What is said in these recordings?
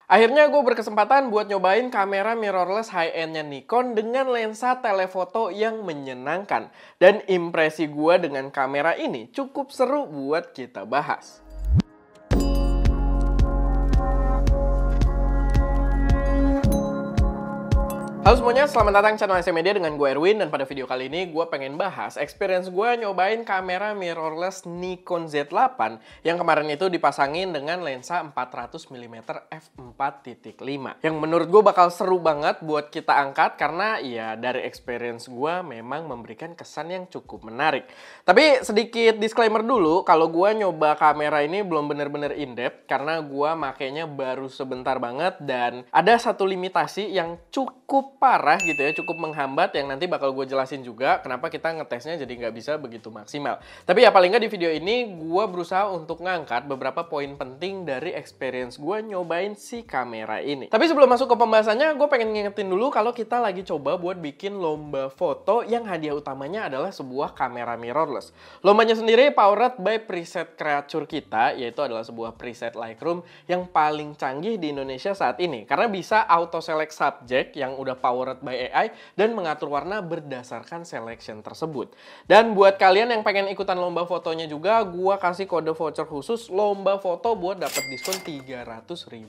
Akhirnya gue berkesempatan buat nyobain kamera mirrorless high-end-nya Nikon dengan lensa telefoto yang menyenangkan. Dan impresi gue dengan kamera ini cukup seru buat kita bahas. Halo semuanya, selamat datang di channel SM Media dengan gue Erwin. Dan pada video kali ini gue pengen bahas experience gue nyobain kamera mirrorless Nikon Z8 yang kemarin itu dipasangin dengan lensa 400mm f4.5 yang menurut gue bakal seru banget buat kita angkat karena ya dari experience gue memang memberikan kesan yang cukup menarik. Tapi sedikit disclaimer dulu, kalau gue nyoba kamera ini belum bener-bener in-depth karena gue makainya baru sebentar banget dan ada satu limitasi yang cukup parah gitu ya, cukup menghambat yang nanti bakal gue jelasin juga kenapa kita ngetesnya jadi nggak bisa begitu maksimal. Tapi ya paling nggak di video ini gue berusaha untuk ngangkat beberapa poin penting dari experience gue nyobain si kamera ini. Tapi sebelum masuk ke pembahasannya, gue pengen ngingetin dulu kalau kita lagi coba buat bikin lomba foto yang hadiah utamanya adalah sebuah kamera mirrorless. Lombanya sendiri powered by preset creature kita, yaitu adalah sebuah preset Lightroom yang paling canggih di Indonesia saat ini karena bisa auto select subject yang udah powered by AI dan mengatur warna berdasarkan selection tersebut. Dan buat kalian yang pengen ikutan lomba fotonya juga, gua kasih kode voucher khusus lomba foto buat dapat diskon Rp300.000.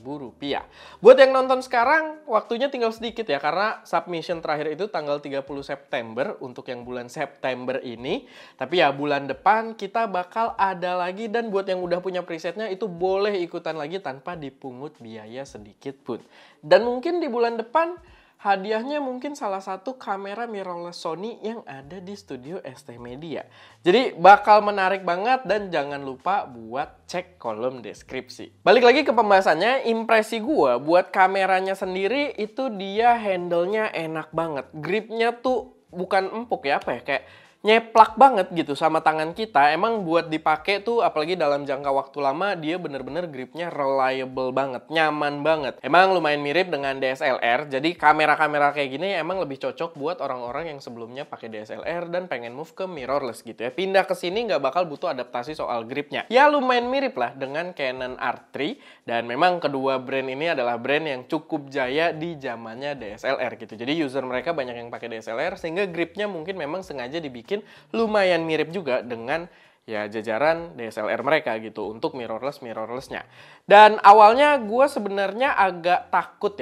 Buat yang nonton sekarang, waktunya tinggal sedikit ya karena submission terakhir itu tanggal 30 September untuk yang bulan September ini. Tapi ya bulan depan kita bakal ada lagi dan buat yang udah punya presetnya itu boleh ikutan lagi tanpa dipungut biaya sedikit pun. Dan mungkin di bulan depan hadiahnya mungkin salah satu kamera mirrorless Sony yang ada di studio ST Media. Jadi bakal menarik banget dan jangan lupa buat cek kolom deskripsi. Balik lagi ke pembahasannya, impresi gua buat kameranya sendiri itu dia handle-nya enak banget. Gripnya tuh bukan empuk ya, apa ya, kayak nyeplak banget gitu sama tangan kita. Emang buat dipakai tuh apalagi dalam jangka waktu lama dia bener-bener gripnya reliable banget, nyaman banget. Emang lumayan mirip dengan DSLR. Jadi kamera-kamera kayak gini emang lebih cocok buat orang-orang yang sebelumnya pakai DSLR dan pengen move ke mirrorless gitu ya. Pindah ke sini nggak bakal butuh adaptasi soal gripnya. Ya lumayan mirip lah dengan Canon R3 dan memang kedua brand ini adalah brand yang cukup jaya di zamannya DSLR gitu. Jadi user mereka banyak yang pakai DSLR sehingga gripnya mungkin memang sengaja dibikin lumayan mirip juga dengan ya jajaran DSLR mereka gitu untuk mirrorlessnya. Dan awalnya gue sebenarnya agak takut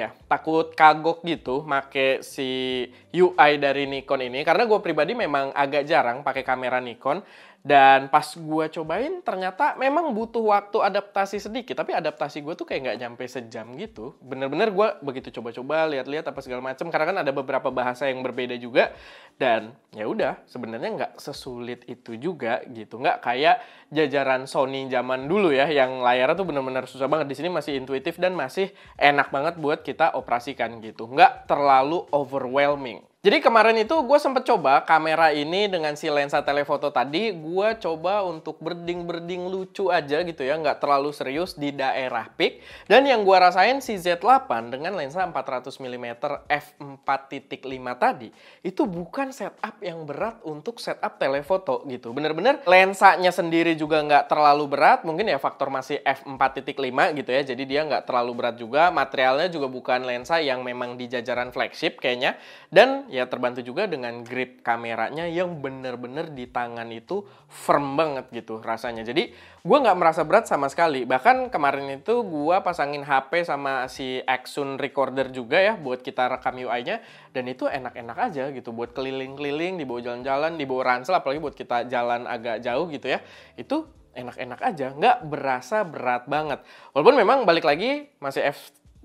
kagok gitu make si UI dari Nikon ini karena gue pribadi memang agak jarang pakai kamera Nikon. Dan pas gue cobain ternyata memang butuh waktu adaptasi sedikit. Tapi adaptasi gue tuh kayak nggak nyampe sejam gitu. Bener-bener gue begitu coba-coba lihat-lihat apa segala macam. Karena kan ada beberapa bahasa yang berbeda juga. Dan ya udah sebenarnya nggak sesulit itu juga gitu. Nggak kayak jajaran Sony zaman dulu ya. Yang layarnya tuh bener-bener susah banget. Di sini masih intuitif dan masih enak banget buat kita operasikan gitu. Nggak terlalu overwhelming. Jadi kemarin itu gue sempet coba kamera ini dengan si lensa telefoto tadi. Gue coba untuk berding-berding lucu aja gitu ya. Nggak terlalu serius di daerah peak. Dan yang gue rasain si Z8 dengan lensa 400mm f4.5 tadi. Itu bukan setup yang berat untuk setup telefoto gitu. Bener-bener lensanya sendiri juga nggak terlalu berat. Mungkin ya faktor masih f4.5 gitu ya. Jadi dia nggak terlalu berat juga. Materialnya juga bukan lensa yang memang di jajaran flagship kayaknya. Dan ya terbantu juga dengan grip kameranya yang bener-bener di tangan itu firm banget gitu rasanya. Jadi gue nggak merasa berat sama sekali. Bahkan kemarin itu gue pasangin HP sama si Action Recorder juga ya buat kita rekam UI-nya. Dan itu enak-enak aja gitu buat keliling-keliling, dibawa jalan-jalan, dibawa ransel apalagi buat kita jalan agak jauh gitu ya. Itu enak-enak aja, nggak berasa berat banget. Walaupun memang balik lagi masih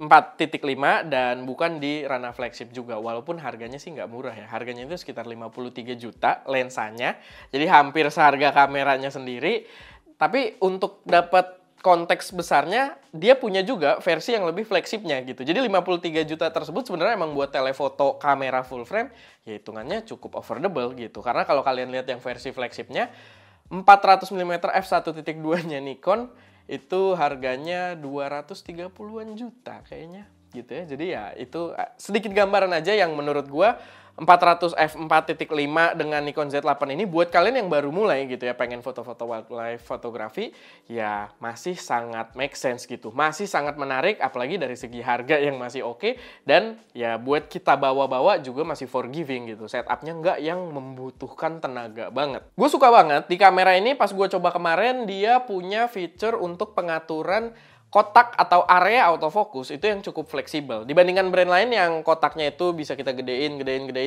4.5 dan bukan di ranah flagship juga. Walaupun harganya sih nggak murah ya. Harganya itu sekitar 53 juta lensanya. Jadi hampir seharga kameranya sendiri. Tapi untuk dapat konteks besarnya, dia punya juga versi yang lebih flagshipnya gitu. Jadi 53 juta tersebut sebenarnya emang buat telefoto kamera full frame, ya hitungannya cukup affordable gitu. Karena kalau kalian lihat yang versi flagshipnya, 400mm f1.2-nya Nikon, itu harganya 230-an juta kayaknya. gitu ya. Jadi ya itu sedikit gambaran aja yang menurut gua 400 f4.5 dengan Nikon Z8 ini buat kalian yang baru mulai gitu ya, pengen foto-foto wildlife fotografi, ya masih sangat make sense gitu. Masih sangat menarik, apalagi dari segi harga yang masih oke, dan ya buat kita bawa-bawa juga masih forgiving gitu. Setupnya nggak yang membutuhkan tenaga banget. Gue suka banget di kamera ini, pas gue coba kemarin, dia punya feature untuk pengaturan kotak atau area autofocus itu yang cukup fleksibel. Dibandingkan brand lain yang kotaknya itu bisa kita gedein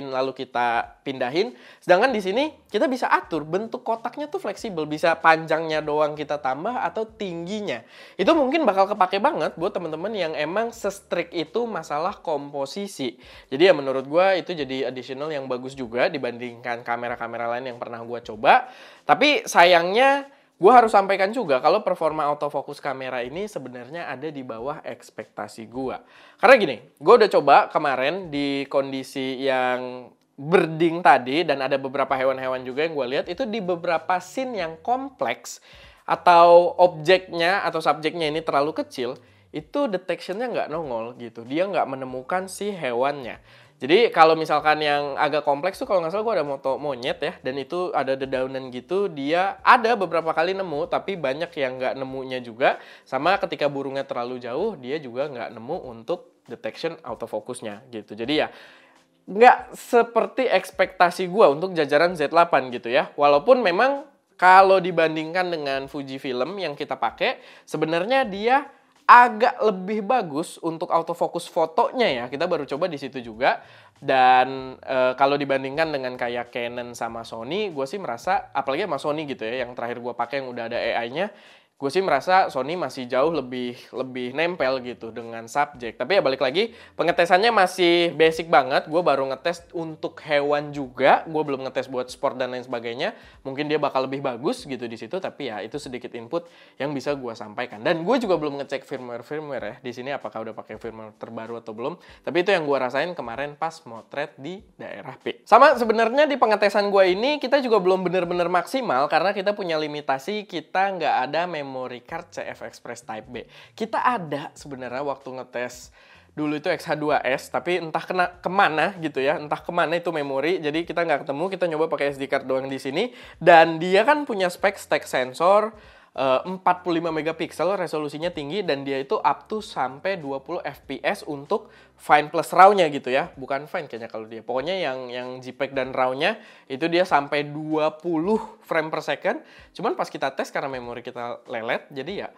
lalu kita pindahin. Sedangkan di sini kita bisa atur bentuk kotaknya tuh fleksibel, bisa panjangnya doang kita tambah atau tingginya. Itu mungkin bakal kepake banget buat teman-teman yang emang se-strict itu masalah komposisi. Jadi ya menurut gue itu jadi additional yang bagus juga dibandingkan kamera-kamera lain yang pernah gue coba. Tapi sayangnya gue harus sampaikan juga kalau performa autofocus kamera ini sebenarnya ada di bawah ekspektasi gue. Karena gini, gue udah coba kemarin di kondisi yang birding tadi, dan ada beberapa hewan-hewan juga yang gue lihat, itu di beberapa scene yang kompleks, atau objeknya atau subjeknya ini terlalu kecil, itu detection-nya nggak nongol gitu. Dia nggak menemukan si hewannya. Jadi kalau misalkan yang agak kompleks tuh, kalau nggak salah gue ada moto monyet ya, dan itu ada dedaunan gitu, dia ada beberapa kali nemu, tapi banyak yang nggak nemunya juga. Sama ketika burungnya terlalu jauh, dia juga nggak nemu untuk detection autofocusnya gitu. Jadi ya nggak seperti ekspektasi gue untuk jajaran Z8 gitu ya. Walaupun memang kalau dibandingkan dengan Fujifilm yang kita pakai, sebenarnya dia agak lebih bagus untuk autofocus fotonya ya. Kita baru coba di situ juga. Dan kalau dibandingkan dengan kayak Canon sama Sony, gue sih merasa, apalagi sama Sony gitu ya, yang terakhir gue pakai yang udah ada AI-nya, gue sih merasa Sony masih jauh lebih nempel gitu dengan subjek. Tapi ya balik lagi, pengetesannya masih basic banget. Gue baru ngetes untuk hewan juga. Gue belum ngetes buat sport dan lain sebagainya. Mungkin dia bakal lebih bagus gitu di situ. Tapi ya itu sedikit input yang bisa gue sampaikan. Dan gue juga belum ngecek firmware ya di sini, apakah udah pakai firmware terbaru atau belum. Tapi itu yang gue rasain kemarin pas motret di daerah P. Sama sebenarnya di pengetesan gue ini kita juga belum bener-bener maksimal karena kita punya limitasi, kita nggak ada memory card CF Express Type B. Kita ada sebenarnya waktu ngetes dulu itu X-H2S, tapi entah kemana gitu ya, entah kemana itu memori, jadi kita nggak ketemu, kita nyoba pakai SD card doang di sini, dan dia kan punya spek stack sensor 45 megapiksel, resolusinya tinggi, dan dia itu up to sampai 20 fps untuk fine plus RAW-nya gitu ya. Bukan fine kayaknya kalau dia. Pokoknya yang JPEG dan RAW-nya itu dia sampai 20 frame per second. Cuman pas kita tes karena memori kita lelet, jadi ya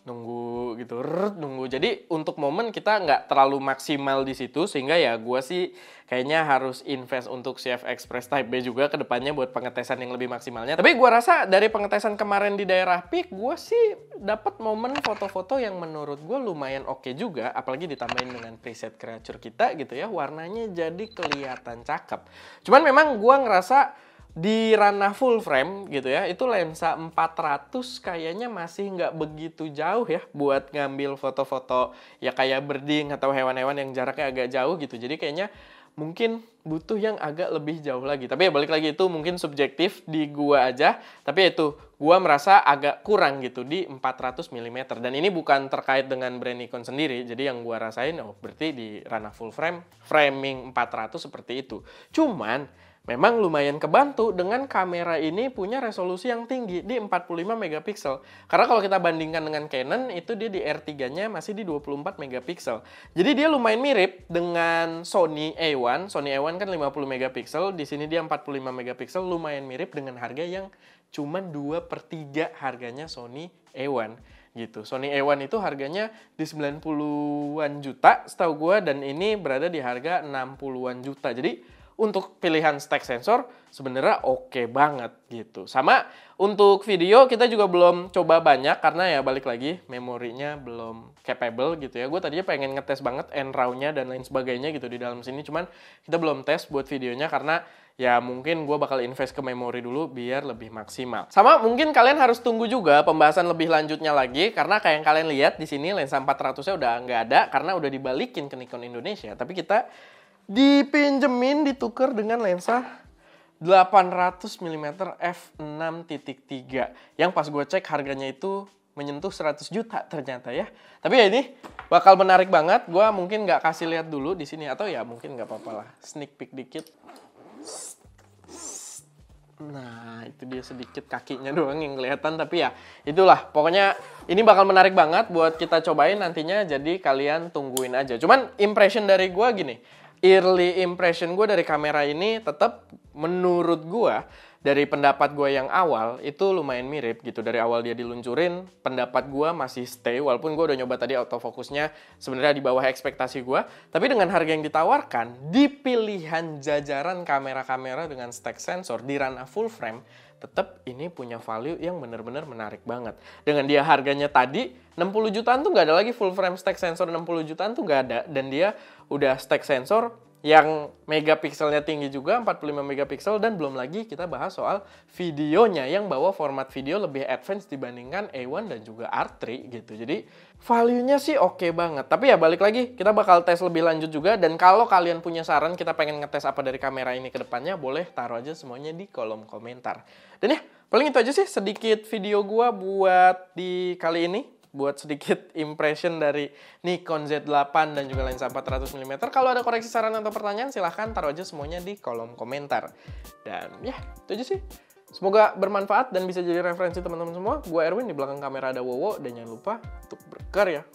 nunggu gitu, nunggu. Jadi untuk momen kita nggak terlalu maksimal di situ, sehingga ya gue sih kayaknya harus invest untuk CF Express Type B juga ke depannya buat pengetesan yang lebih maksimalnya. Tapi gue rasa dari pengetesan kemarin di daerah Peak, gue sih dapat momen foto-foto yang menurut gue lumayan oke juga, apalagi ditambahin dengan preset creature kita gitu ya, warnanya jadi kelihatan cakep. Cuman memang gue ngerasa di ranah full frame gitu ya, itu lensa 400 kayaknya masih nggak begitu jauh ya buat ngambil foto-foto ya kayak birding atau hewan-hewan yang jaraknya agak jauh gitu. Jadi kayaknya mungkin butuh yang agak lebih jauh lagi. Tapi ya balik lagi, itu mungkin subjektif di gua aja. Tapi itu gua merasa agak kurang gitu di 400 mm. Dan ini bukan terkait dengan brand Nikon sendiri. Jadi yang gua rasain, oh berarti di ranah full frame, framing 400 seperti itu. Cuman memang lumayan kebantu dengan kamera ini punya resolusi yang tinggi di 45 megapiksel. Karena kalau kita bandingkan dengan Canon, itu dia di R3-nya masih di 24 megapiksel. Jadi dia lumayan mirip dengan Sony A1. Sony A1 kan 50 megapiksel, di sini dia 45 megapiksel, lumayan mirip dengan harga yang cuma 2/3 harganya Sony A1 gitu. Sony A1 itu harganya di 90-an juta setahu gue, dan ini berada di harga 60-an juta. Jadi untuk pilihan stack sensor sebenarnya oke banget gitu. Sama untuk video kita juga belum coba banyak karena ya balik lagi memorinya belum capable gitu ya. Gue tadinya pengen ngetes banget NRAW-nya dan lain sebagainya gitu di dalam sini, cuman kita belum tes buat videonya karena ya mungkin gue bakal invest ke memori dulu biar lebih maksimal. Sama mungkin kalian harus tunggu juga pembahasan lebih lanjutnya lagi, karena kayak yang kalian lihat di sini lensa 400-nya udah nggak ada karena udah dibalikin ke Nikon Indonesia. Tapi kita dipinjemin, ditukar dengan lensa 800 mm f6.3 yang pas gue cek harganya itu menyentuh 100 juta ternyata ya. Tapi ya ini bakal menarik banget. Gua mungkin nggak kasih lihat dulu di sini, atau ya mungkin nggak apa-apa lah. Sneak peek dikit. Nah, itu dia sedikit kakinya doang yang kelihatan, tapi ya itulah. Pokoknya ini bakal menarik banget buat kita cobain nantinya, jadi kalian tungguin aja. Cuman impression dari gua gini, early impression gue dari kamera ini tetap menurut gue, dari pendapat gue yang awal itu lumayan mirip gitu. Dari awal dia diluncurin, pendapat gue masih stay, walaupun gue udah nyoba tadi autofokusnya sebenarnya di bawah ekspektasi gue. Tapi dengan harga yang ditawarkan, di pilihan jajaran kamera-kamera dengan stack sensor di ranah full frame, tetap ini punya value yang benar-benar menarik banget. Dengan dia harganya tadi 60 jutaan tuh nggak ada lagi full frame stack sensor, 60 jutaan tuh nggak ada. Dan dia udah stack sensor yang megapikselnya tinggi juga, 45 megapiksel, dan belum lagi kita bahas soal videonya yang bawa format video lebih advance dibandingkan A1 dan juga R3 gitu. Jadi value-nya sih oke banget. Tapi ya balik lagi, kita bakal tes lebih lanjut juga, dan kalau kalian punya saran kita pengen ngetes apa dari kamera ini ke depannya, boleh taruh aja semuanya di kolom komentar. Dan ya, paling itu aja sih sedikit video gua buat di kali ini. Buat sedikit impression dari Nikon Z8 dan juga lensa 400 mm. Kalau ada koreksi, saran, atau pertanyaan, silahkan taruh aja semuanya di kolom komentar. Dan ya, itu aja sih. Semoga bermanfaat dan bisa jadi referensi teman-teman semua. Gue Erwin, di belakang kamera ada Wowo. Dan jangan lupa untuk berkarya.